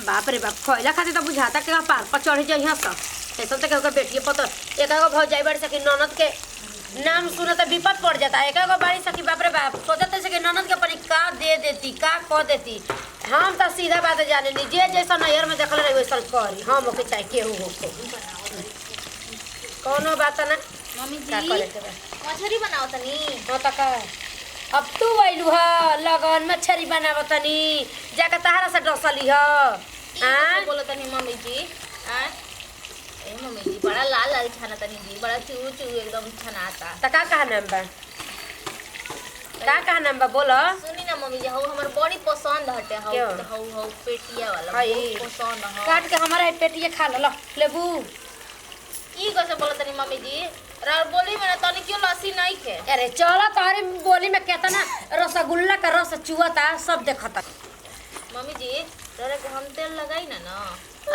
बाप रे बाप खइला खातिर त बुझाता के पार पर चढ़ जइहा स ऐसा त के बेटिए पत एकागो भौजाई बाड़ी सकी ननद के नाम सुने त विपद पड़ जाता एकागो बाड़ी सकी बाप रे बाप सोचते से कि ननद के परी का दे देती का कह देती हम त सीधा बात जाने नी जे जैसा नैहर में देखल रही वैसा करी हम ओके चाहे केहू होके कोनो बात ना मम्मी का जी करे के बा मछली बनाओ तनी हां त का अब तू आइलू ह लगन मछरी बनावतनी जाके तहारा से डसली ह हां बोलो तनी मम्मी जी हां ए मम्मी जी बड़ा लाल लाल छाना तनी जी बड़ा चू चू एकदम छनाता त का कहा नाम बा का कहा नाम बा बोलो सुनी ना मम्मी जी हमर बड़ी पसंद हटे क्यों? हौ पेटिया वाला हई। बहुत पसंद ह काट के हमारा पेटिए खा ल लेबू की कैसे बोलो तनी मम्मी जी रार बोली में तनी क्यों लस्सी नहीं खे अरे चलो तोहरी बोली में केतना रसगुल्ला का रस चुअता सब देखता मम्मी जी रे को हम तेल लगाई ना ना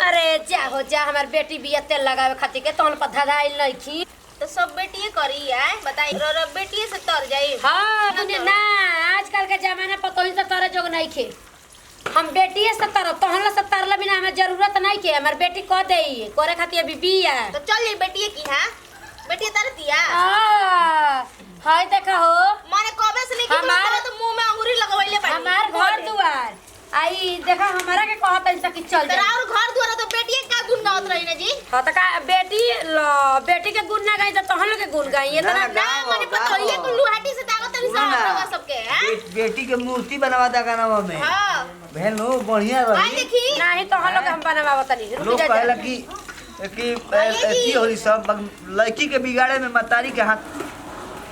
अरे जा हो जा हमार बेटी बिया तेल लगावे खातिर के तोन पर धधाइल नइखी तो सब बेटिए करी आए बताई रो बेटिए से तर जाई हां तूने ना आजकल के जमाना पर तोही से तरह जोग नइखे हम बेटिए से तरह तोहला से तरला बिना हमें जरूरत नहीं के हमार बेटी कह देई करे खातिर अभी बिया तो चल ये बेटिए की हां बेटिए तर दिया हाय देखा हो माने कबे से लेके हमार- तो मुंह में अंगूरी लगवैले बाड़ी हमार घर दुआर आई देखा हमारा के कहत ऐसा कि चल जा तेरा और घर द्वारा तो बेटिए का गुण गावत रही ना जी हाँ तो का बेटी के गुण ना गाई तो तहन लोग के गुण गाई इतना ना, ना माने पतोहिए को लुहाटी से दागत तनी ना, सब ना। रवा सबके हैं बेटी के मूर्ति बनवा दा गाना में हां बहन लो बढ़िया आई रही देखी नहीं तो हम लोग हम बनावा तनी रुक लोग जा कहला कि एथी होली सब लड़की के बिगाड़े में मतारी के हाथ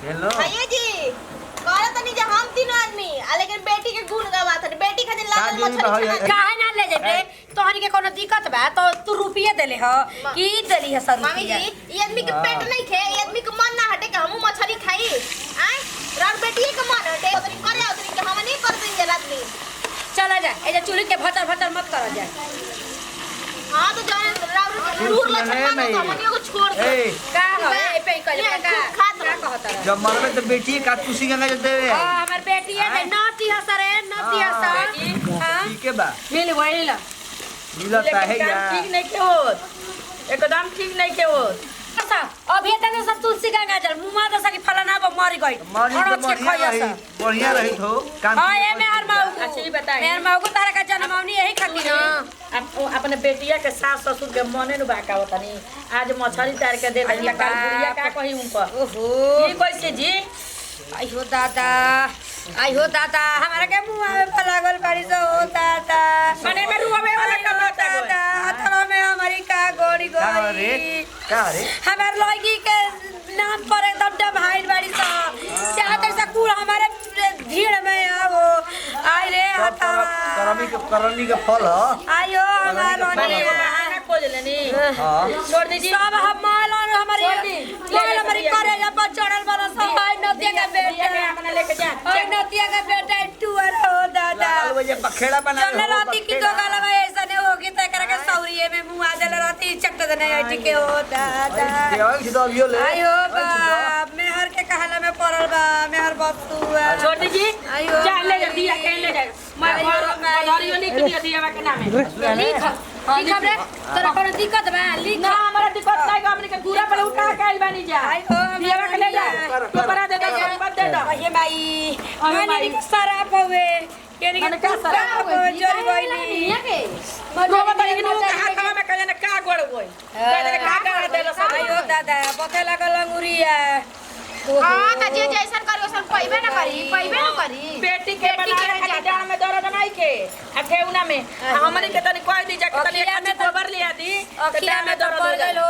हेलो भैया जी कहला तनी जे हम तीन आदमी लेकिन बेटी के गुण गावत है बेटी खातिर लागल का मछली जी छना काहे ना ले जेबे तोहनी के कोनो दिक्कत बा तो तू रुपये देले ह की देली है 100 मामी रुपया जी ये आदमी के पेट नहीं खे ये आदमी के मन ना हटे कि हम मछली खाई आय रात बेटी के मन हटे तनी करे तनी के हम नहीं कर देंगे रात में चला जा ए जे चूल्ही के भतर भतर मत कर जा हां तो जाने रात दूर ला छपा तो हमनी को छोड़ दे ए का हो ए पे कइले ये का खात का कहत रह जब मरबे तो बेटी का तुसी गंगा जब देवे हां हमर बेटी है नती हसरे नती हसर हां ठीक है बा मिल वही मिलता है लेकिन यार ठीक नहीं के होत एकदम ठीक नहीं के होत अभी तक सब तुलसी का गाजर मुंह दसा की फलाना ब मर गई मरी तो बढ़िया रही हो काम हां ये मेहर माऊ अच्छा, ये बताइए। मेहर माऊ को तारा का जन्मौनी यही खाती ना अब अपने बेटिया के सास ससुर के मने न बाका होतनी आज मछली तार के दे दिया काल बुढ़िया का कही उनकर ओहो की कैसे जी आइयो दादा हमारा के मुंह में लागल बाड़ी से हो दादा मने में रुआवे वाला का बात है दादा अथवा में हमारी का गोड़ी का रे गोड़ी का रे हमार लड़की के नाम पर एकदम डभाइल बाड़ी सा चाहते से कुल हमारे भीड़ में आवो आई रे हटावा करनी के फल ह आयो हमार मने रोनी को बहाना खोज लेनी हां छोड़ दीजिए सब हम मालन हमारी छोड़ दी। माल हमारी करे या पर चढ़ल बना सब हाय नतिया का बेटिया के बेटा अपना लेके जा हाय नतिया का बेटा टूअर हो दादा लाल बजे बखेड़ा बना चल राती की तो गाला में ऐसा ने होगी त करके सौरिये में मुंह आ देले राती चट देने आई के हो दादा देवाई से अभियो ले आयो बाप मेहर के कहला में पड़ल बा मेहर बतुआ छोड़ दीजिए आयो जा ले जा दिया कहीं ले जा मैं घर घरियो लिख दिया दिया के नाम है लिख लिख रे तोरा कोनो दिक्कत बा लिख ना हमारा दिक्कत नहीं हमने के पूरा पर उठा के आइल बानी जा आयो दिया के ले जा तो बना दे दे मत दे दो ये भाई अरे मैंने भाई। भी शराब हुए यानी कि मैंने क्या शराब हुए जोरी गईली तो बताइए कि लोग हाथ में कहले का गोड़ होई कहले का कर देलो सब आयो दादा बथे लागल अंगुरिया हां त जे जैसन करियो सब पइबे ना करी बेटी के बनाने खातिर डांड में दर्द नहीं के आ ठेउना में हमनी के तनी कह दी जा के तनी अखिया में एक गोबर लिया दी अखिया में तो दर्द पड़ हो गइल जाए हो